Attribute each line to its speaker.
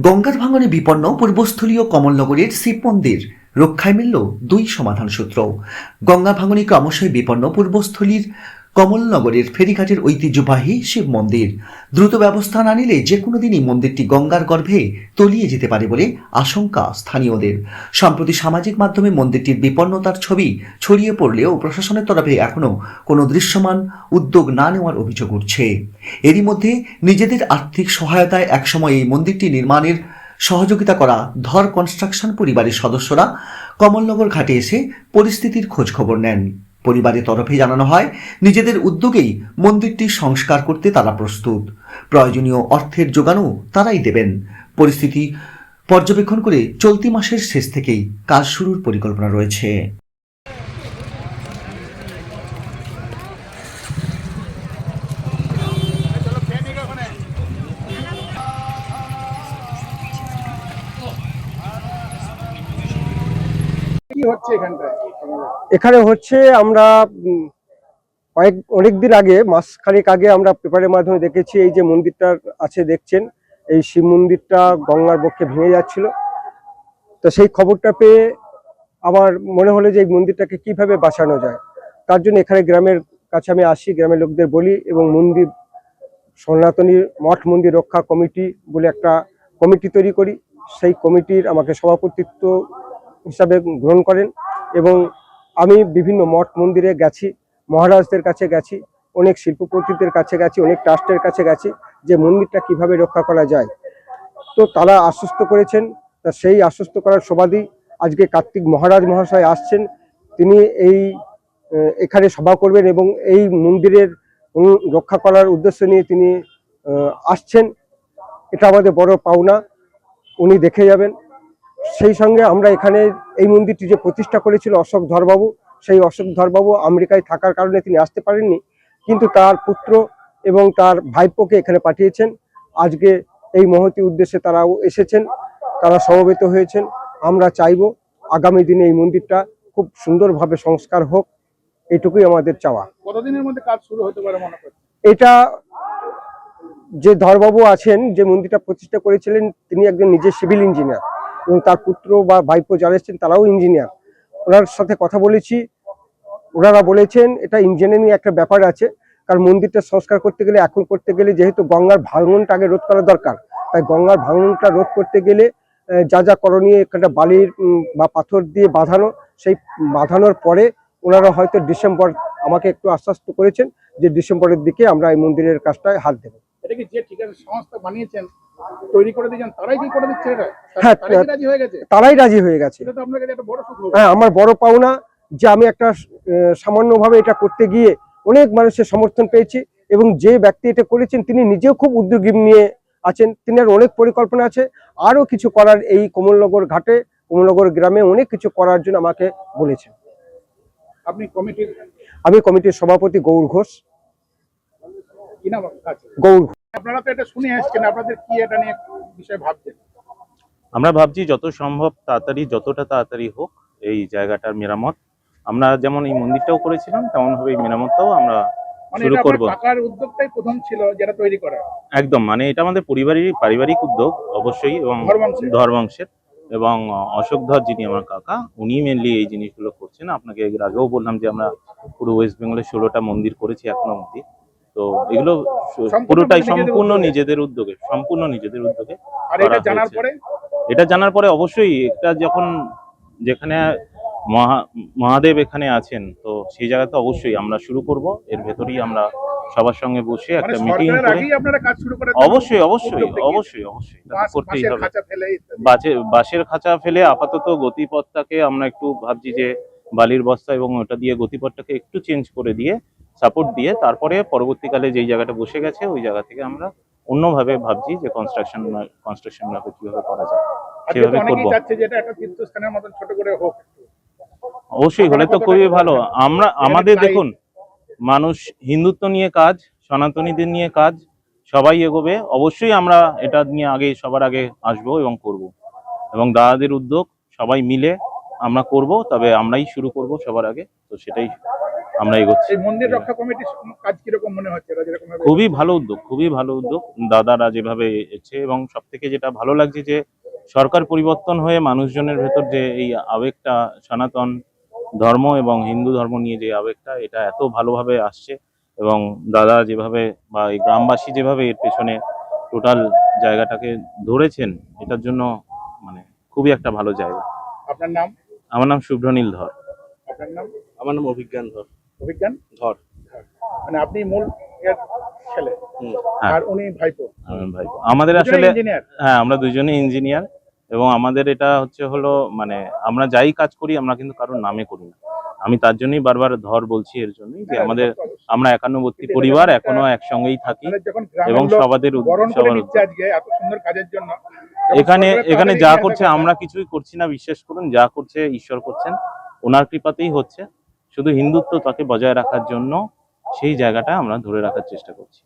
Speaker 1: গঙ্গার ভাঙনে বিপন্ন পূর্বস্থলীয় কমলনগরের শিব মন্দির রক্ষায় মিলল দুই সমাধান সূত্র। গঙ্গা ভাঙনে ক্রমশই বিপন্ন পূর্বস্থলীর কমলনগরের ফেরিঘাটের ঐতিহ্যবাহী শিব মন্দির দ্রুত ব্যবস্থা না নিলে যে কোনো দিনই মন্দিরটি গঙ্গার গর্ভে তলিয়ে যেতে পারে বলে আশঙ্কা স্থানীয়দের। সম্প্রতি সামাজিক মাধ্যমে মন্দিরটির বিপন্নতার ছবি ছড়িয়ে পড়লেও প্রশাসনের তরফে এখনও কোনো দৃশ্যমান উদ্যোগ না নেওয়ার অভিযোগ উঠছে। এরই মধ্যে নিজেদের আর্থিক সহায়তায় একসময় এই মন্দিরটি নির্মাণের সহযোগিতা করা ধর কনস্ট্রাকশন পরিবারের সদস্যরা কমলনগর ঘাটে এসে পরিস্থিতির খোঁজ খবর নেন। পরিবারের তরফে জানানো হয়, নিজেদের উদ্যোগেই মন্দিরটি সংস্কার করতে তারা প্রস্তুত। প্রয়োজনীয় অর্থের যোগানও তারাই দেবেন। পরিস্থিতি পর্যবেক্ষণ করে চলতি মাসের শেষ থেকেই কাজ শুরুর পরিকল্পনা রয়েছে।
Speaker 2: কি হচ্ছে এখানটায়?
Speaker 3: এখানে হচ্ছে আমরা অনেকদিন আগে, মাস খানেক আগে আমরা পেপারের মাধ্যমে দেখেছি এই যে মন্দিরটা আছে দেখছেন, এই শিব মন্দিরটা গঙ্গার বক্ষে ভেঙে যাচ্ছিল। তো সেই খবরটা পেয়ে আমার মনে হলো যে এই মন্দিরটাকে কিভাবে বাঁচানো যায়। তার জন্য এখানে গ্রামের কাছে আমি আসি, গ্রামের লোকদের বলি এবং মন্দির সনাতনী মঠ মন্দির রক্ষা কমিটি বলে একটা কমিটি তৈরি করি। সেই কমিটির আমাকে সভাপতিত্ব হিসাবে গ্রহণ করেন এবং আমি বিভিন্ন মঠ মন্দিরে গেছি, মহারাজদের কাছে গেছি, অনেক শিল্পপতিদের কাছে গেছি, অনেক ট্রাস্টের কাছে গেছি যে মন্দিরটা কিভাবে রক্ষা করা যায়। তো তারা আশ্বস্ত করেছেন। তা সেই আশ্বস্ত করার সুবাদেই আজকে কার্তিক মহারাজ মহাশয় আসছেন। তিনি এখানে সভা করবেন এবং এই মন্দিরের রক্ষা করার উদ্দেশ্য নিয়ে তিনি আসছেন। এটা আমাদের বড় পাওনা, উনি দেখে যাবেন। সেই সঙ্গে আমরা এখানে এই মন্দিরটি যে প্রতিষ্ঠা করেছিল অশোক ধরবাবু, সেই অশোক ধরবাবু আমেরিকায় থাকার কারণে তিনি আসতে পারেননি, কিন্তু তার পুত্র এবং তার ভাইপোকে এখানে পাঠিয়েছেন। আজকে এই মহতী উদ্দেশ্যে তারাও এসেছেন, তারা সমবেত হয়েছেন। আমরা চাইব আগামী দিনে এই মন্দিরটা খুব সুন্দরভাবে সংস্কার হোক, এটুকুই আমাদের চাওয়া।
Speaker 2: কতদিনের মধ্যে কাজ শুরু হতে পারে মনে করছেন?
Speaker 3: এটা যে ধরবাবু আছেন, যে মন্দিরটা প্রতিষ্ঠা করেছিলেন, তিনি একজন নিজে সিভিল ইঞ্জিনিয়ার এবং তার পুত্র বা ভাইপো যারা এসেছেন তারাও ইঞ্জিনিয়ার। ওনার সাথে কথা বলেছি, ওনারা বলেছেন এটা ইঞ্জিনিয়ারিং একটা ব্যাপার আছে, কারণ মন্দিরটা সংস্কার করতে গেলে, এখন করতে গেলে যেহেতু গঙ্গার ভাঙনটা আগে রোধ করা দরকার, তাই গঙ্গার ভাঙনটা রোধ করতে গেলে যা যা করণীয়, একটা বালির বা পাথর দিয়ে বাঁধানো, সেই বাঁধানোর পরে ওনারা হয়তো ডিসেম্বর, আমাকে একটু আশ্বস্ত করেছেন যে ডিসেম্বরের দিকে আমরা এই মন্দিরের কাজটায় হাত দেব।
Speaker 2: এটা কি যে ঠিকানা সংস্থা বানিয়েছেন, তৈরি করে দিয়েছেন, তারাই কি করে দিচ্ছে এটা?
Speaker 3: হ্যাঁ,
Speaker 2: তারাই কি রাজি হয়ে গেছে?
Speaker 3: তারাই রাজি হয়ে গেছে।
Speaker 2: এটা তো আপনার কাছে একটা বড় সুখবর।
Speaker 3: হ্যাঁ, আমার বড় পাওনা যে আমি একটা সামান্যভাবে এটা করতে গিয়ে অনেক মানুষের সমর্থন পেয়েছি এবং যে ব্যক্তি এটা করেছেন তিনি নিজেও খুব উদ্যোগী নিয়ে আছেন। তিনার অনেক পরিকল্পনা আছে, আরো কিছু করার। এই কমলনগর ঘাটে, কমলনগর গ্রামে অনেক কিছু করার জন্য আমাকে বলেছেন।
Speaker 2: আপনি কমিটির?
Speaker 3: আমি কমিটির সভাপতি গৌর ঘোষ।
Speaker 2: কি নাম আছে?
Speaker 3: গৌর ঘোষ।
Speaker 2: আপনারা তো এটা শুনে আসছেন, আপনাদের কি এটা নিয়ে বিষয় ভাবছেন?
Speaker 4: আমরা ভাবছি যত সম্ভব তাড়াতাড়ি, যতটা তাড়াতাড়ি হোক এই জায়গাটার মেরামত। আমরা যেমন এই মন্দিরটাও করেছিলাম, তেমন ভাবে এই মেরামতটাও আমরা শুরু করব।
Speaker 2: টাকার উদ্যোগটাই প্রথম ছিল যেটা তৈরি করা।
Speaker 4: একদম, মানে এটা আমাদের পারিবারিক উদ্যোগ অবশ্যই, এবং ধর্মাংশের। এবং অশোক ধর যিনি আমার কাকা, উনি মেনলি এই জিনিসগুলো করছেন। আপনাকে এর আগেও বললাম যে আমরা পুরো ওয়েস্ট বেঙ্গলে 16টা মন্দির করেছি এখনো অবধি। তো এগুলো পুরোটাই সম্পূর্ণ নিজেদের উদ্যোগে
Speaker 2: আর এটা জানার পরে,
Speaker 4: অবশ্যই এটা যখন যেখানে মহাদেব এখানে আছেন, তো সেই জায়গাতে অবশ্যই আমরা শুরু করব। এর ভেতরেই আমরা সবার সঙ্গে বসে একটা মিটিং করে অবশ্যই করতেই হবে। বাঁশের খাঁচা ফেলে আপাতত গতিপথটাকে আমরা একটু ভাবছি যে বালির বস্তা এবং ওটা দিয়ে গতিপথটাকে একটু চেঞ্জ করে দিয়ে, সাপোর্ট দিয়ে, তারপরে পরবর্তীকালে যেই জায়গাটা বসে গেছে ওই জায়গা থেকে আমরা অন্যভাবে ভাবছি যে কনস্ট্রাকশন কিভাবে করা যায় সেভাবে করবো। অবশ্যই হলে তো খুবই ভালো। আমাদের দেখুন, মানুষ হিন্দুত্ব নিয়ে কাজ, সনাতনীদের নিয়ে কাজ, সবাই এগোবে। অবশ্যই আমরা এটা নিয়ে সবার আগে আসবো এবং করব, এবং দাদাদের উদ্যোগ সবাই মিলে আমরা করব। তবে আমরাই শুরু করব সবার আগে, তো সেটাই আমরা এগোচ্ছি।
Speaker 2: এই মন্দির রক্ষা কমিটির কাজ কিরকম মনে হচ্ছে এরা যেরকম ভাবে
Speaker 4: খুবই ভালো উদ্যোগ, খুবই ভালো উদ্যোগ দাদারা যেভাবে এসেছে, এবং সব থেকে যেটা ভালো লাগছে যে সরকার পরিবর্তন হয়ে মানুষজনের ভেতর যে এই আবেগটা, সনাতন ধর্ম এবং হিন্দু ধর্ম নিয়ে যে আবেগটা, এটা এত ভালোভাবে আসছে। এবং দাদা যেভাবে বা এই গ্রামবাসী যেভাবে এর পেছনে টোটাল জায়গাটাকে ধরেছেন, এটার জন্য মানে খুবই একটা ভালো জায়গা।
Speaker 2: আপনার নাম?
Speaker 4: আমার নাম শুভ্রনীল ধর।
Speaker 2: আপনার নাম?
Speaker 5: আমার নাম অভিজ্ঞান ধর।
Speaker 2: অভিজ্ঞান
Speaker 5: ধর।
Speaker 2: মানে আপনি মূল এর ছেলে
Speaker 4: হ্যাঁ।
Speaker 2: আর উনি ভাইপো?
Speaker 4: আমার ভাই, আমাদের আসলে
Speaker 2: ইঞ্জিনিয়ার?
Speaker 4: হ্যাঁ, আমরা দুজনেই ইঞ্জিনিয়ার, এবং আমাদের এটা হলো মানে আমরা যাই কাজ করি আমরা কিন্তু কারোর নামে করি না। আমি তার জন্যই বারবার ধর বলছি, এর জন্যই যে আমাদের আমরা 91 পরিবার এখনো একসঙ্গেই থাকি,
Speaker 2: যখন
Speaker 4: এবং
Speaker 2: গ্রামের লোক বরণ করে
Speaker 4: সবার
Speaker 2: নিচ্ছে আজকে এত সুন্দর কাজের জন্য,
Speaker 4: এখানে যা করছে আমরা কিছুই করছি না, বিশ্বাস করুন, যা করছে ঈশ্বর করছেন, ওনার কৃপাতেই হচ্ছে। শুধু হিন্দুত্ব তাকে বজায় রাখার জন্য সেই জায়গাটা আমরা ধরে রাখার চেষ্টা করছি।